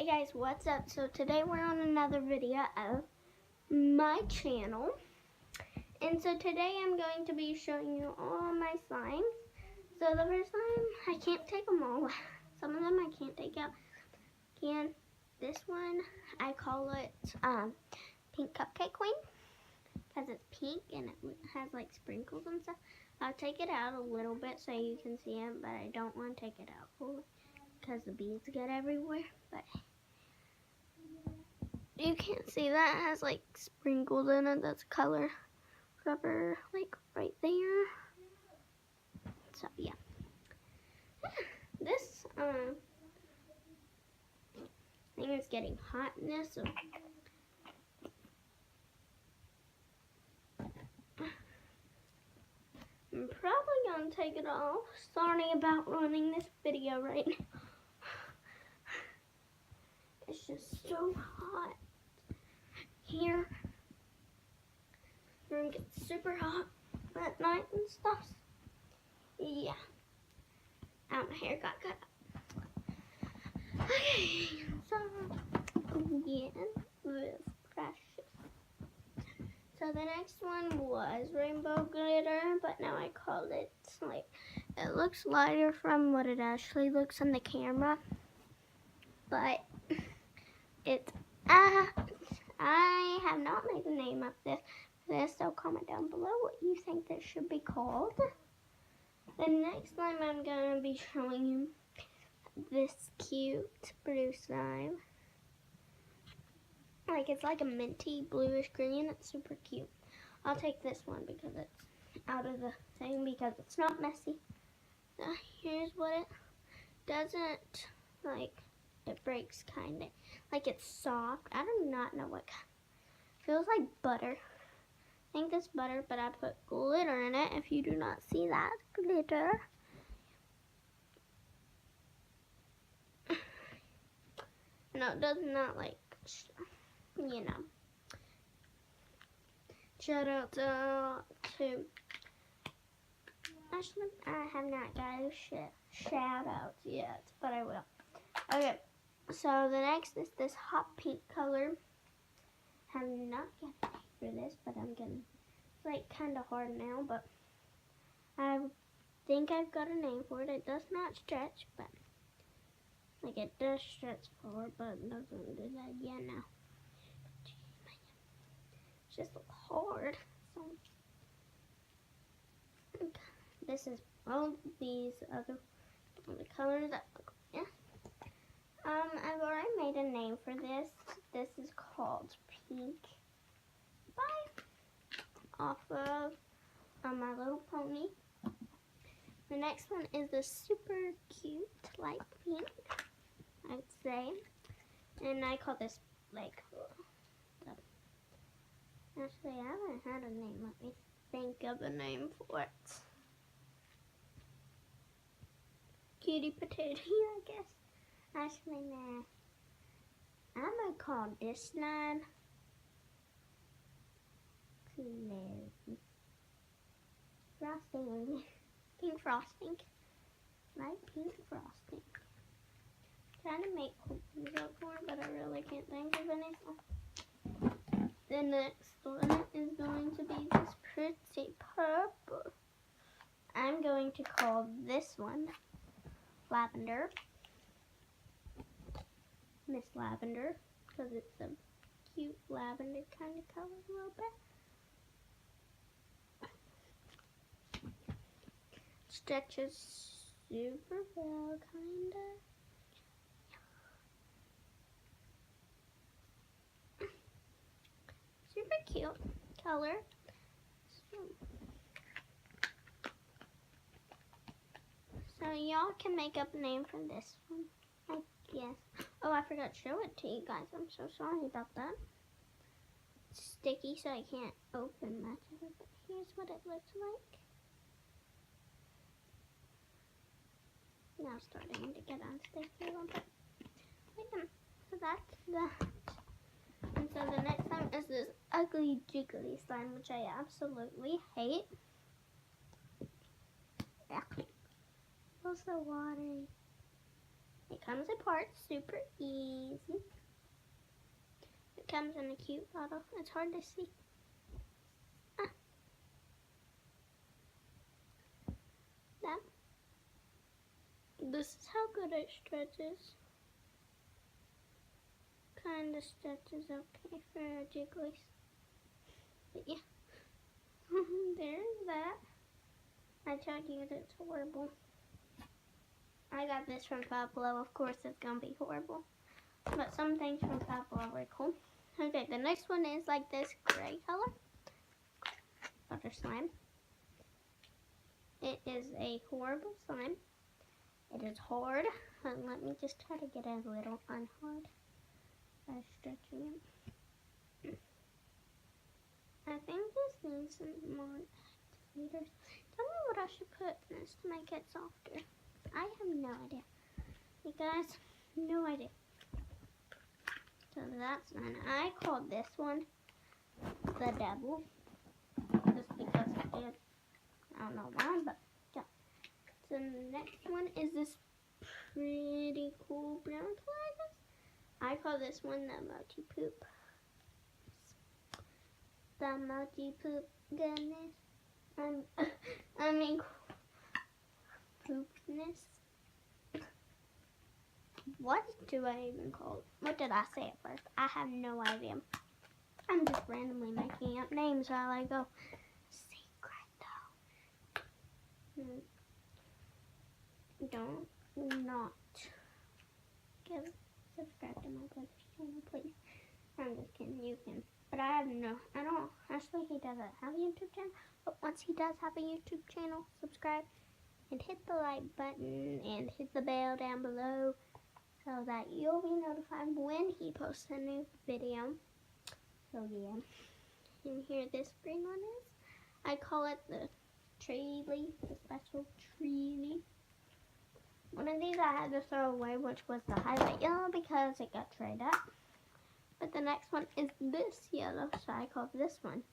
guys, what's up? So today we're on another video of my channel. And so today I'm going to be showing you all my slimes. So the first slime, I can't take them all. Some of them I can't take out. This one, I call it Pink Cupcake Queen. Because it's pink and it has like sprinkles and stuff. I'll take it out a little bit so you can see it, but I don't want to take it out fully because the beads get everywhere. But you can't see that. It has like sprinkles in it. That's color rubber, like right there. So yeah, this thing is getting hot in this. So I'm probably gonna take it off. Sorry about running this video right now. It's just so hot here. It gets super hot at night and stuff. Yeah. My hair got cut. Okay, so again, this precious. So the next one was rainbow glitter, but now I call it like, it looks lighter from what it actually looks on the camera. But it's, I have not made a name of this, so comment down below what you think this should be called. The next slime I'm going to be showing you this cute blue slime. Like, it's like a minty bluish green. It's super cute. I'll take this one because it's out of the thing because it's not messy. Here's what it doesn't, like, it breaks kind of. Like, it's soft. I do not know what kind. Feels like butter. I think that's butter, but I put glitter in it. If you do not see that glitter. No, it does not, like, you know. Shout out to actually, I have not got a shout out yet, but I will. Okay, so the next is this hot pink color. I'm not getting for this, but I'm getting, it's like kind of hard now, but I think I've got a name for it. It does not stretch, but like it does stretch forward, but it doesn't do that yet now. It's just hard. So this is all these other the colors that look, yeah. I've already made a name for this. This is called Pink Bye off of My Little Pony. The next one is the super cute light pink, I'd say. And I call this like, actually I haven't had a name. Let me think of a name for it. Cutie Potato, I guess. Actually, nah. I'm gonna call this slime frosting. Pink frosting. Light pink frosting. Trying to make cookies up for it, but I really can't think of anything. The next one is going to be this pretty purple. I'm going to call this one Lavender. Miss Lavender, because it's a cute lavender kind of color a little bit. Stretches super well, kind of. Super cute color. So y'all can make up a name for this one, I guess. Oh, I forgot to show it to you guys. I'm so sorry about that. It's sticky, so I can't open much of it, but here's what it looks like. Now starting to get unsticky a little bit. So that's that. And so the next one is this ugly jiggly slime, which I absolutely hate. Yeah. Also watery. It comes apart super easy. It comes in a cute bottle. It's hard to see. That. This is how good it stretches. Kind of stretches okay for jigglies. But yeah. There's that. I told you it's horrible. I got this from Five Below. Of course it's gonna be horrible. But some things from Five Below are cool. Okay, the next one is like this gray color. Butter slime. It is a horrible slime. It is hard. Let me just try to get it a little unhard by stretching it. I think this needs some more activators. Tell me what I should put in this to make it softer. I have no idea. You guys, no idea. So that's one. I called this one the devil. Just because it did. I don't know why, but yeah. So the next one is this pretty cool brown color. I call this one the mochi poop. The mochi poop goodness. I mean poopness. What do I even call it? What did I say at first? I have no idea. I'm just randomly making up names while I go. Secret though. Don't not subscribe to my brother's channel, please. I'm just kidding, you can. But I don't, actually he doesn't have a YouTube channel, but once he does have a YouTube channel, subscribe and hit the like button and hit the bell down below so that you'll be notified when he posts a new video. So yeah, and here this green one is. I call it the tree leaf, the special tree leaf. One of these I had to throw away, which was the highlight yellow because it got trayed up. But the next one is this yellow, so I call this one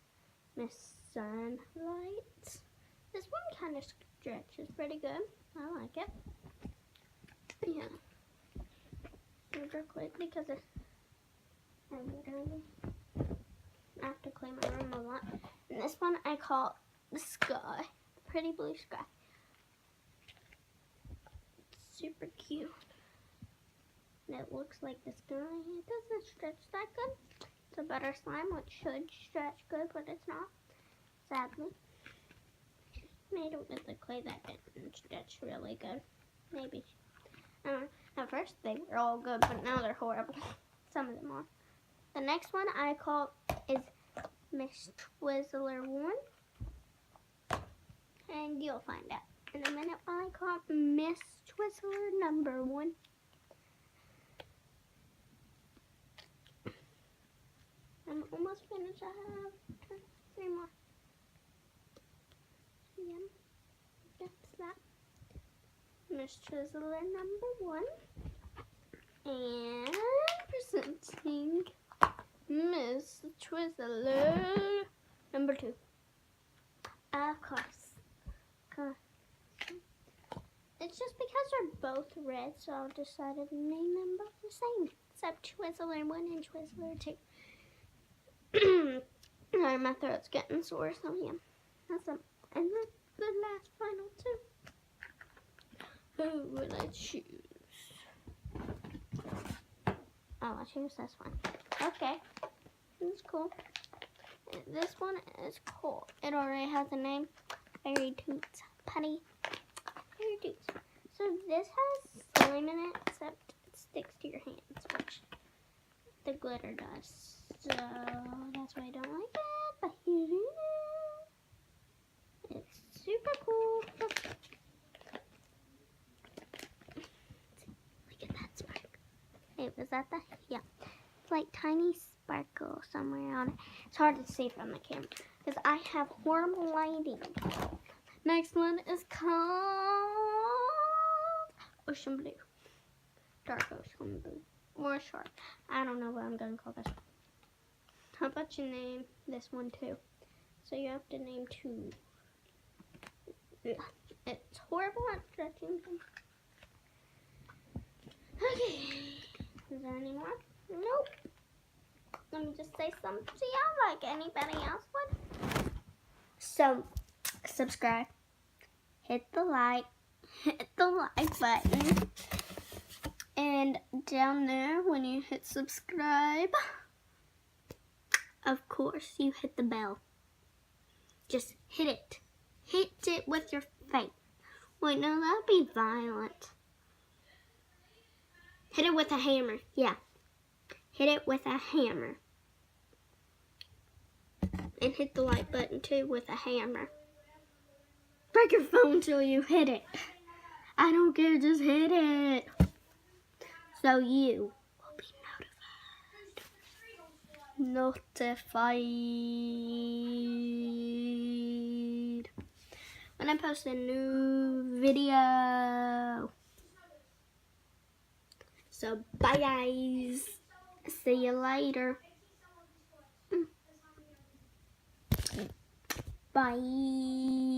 Miss Sunlight. This one kind of stretches pretty good. I like it. Yeah. Super quick because I literally have to clean my room a lot. And this one I call the sky. Pretty blue sky. Super cute. And it looks like the sky. It doesn't stretch that good. It's a butter slime, which should stretch good, but it's not. Sadly. Made it with the clay that didn't stretch really good. Maybe. At first they were all good, but now they're horrible. Some of them are. The next one I call is Miss Twizzler 1. And you'll find out in a minute why I call it Miss Twizzler number 1. I'm almost finished. I have 3 more. Yeah, that's that. Miss Twizzler number 1. And presenting Miss Twizzler number 2. Of course. It's just because they're both red, so I decided to name them both the same. Except Twizzler 1 and Twizzler 2. Sorry, my throat's getting sore, so yeah. That's them. And the last final 2. Who would I choose? Oh, I choose this one. Okay. It's cool. This one is cool. It already has a name. Fairy Toots Putty. Fairy Toots. So this has slime in it, except it sticks to your hands, which the glitter does. So that's why I don't like it. But here it is. It's super cool. Look at that sparkle. Wait, was that the? Yeah. It's like tiny sparkle somewhere on it. It's hard to see from the camera because I have horrible lighting. Next one is called Ocean Blue. Dark Ocean Blue. Or Shark. I don't know what I'm going to call this one. How about you name this one too? So you have to name 2. It's horrible at stretching them. Okay. Is there any more? Nope. Let me just say something to y'all like anybody else would. So, subscribe. Hit the like button. And down there, when you hit subscribe, of course, you hit the bell. Just hit it. Hit it with your face. Wait, no, that'd be violent. Hit it with a hammer. Yeah. Hit it with a hammer. And hit the like button too with a hammer. Break your phone till you hit it. I don't care, just hit it. So you will be notified when I post a new video. So bye guys. See you later. Bye.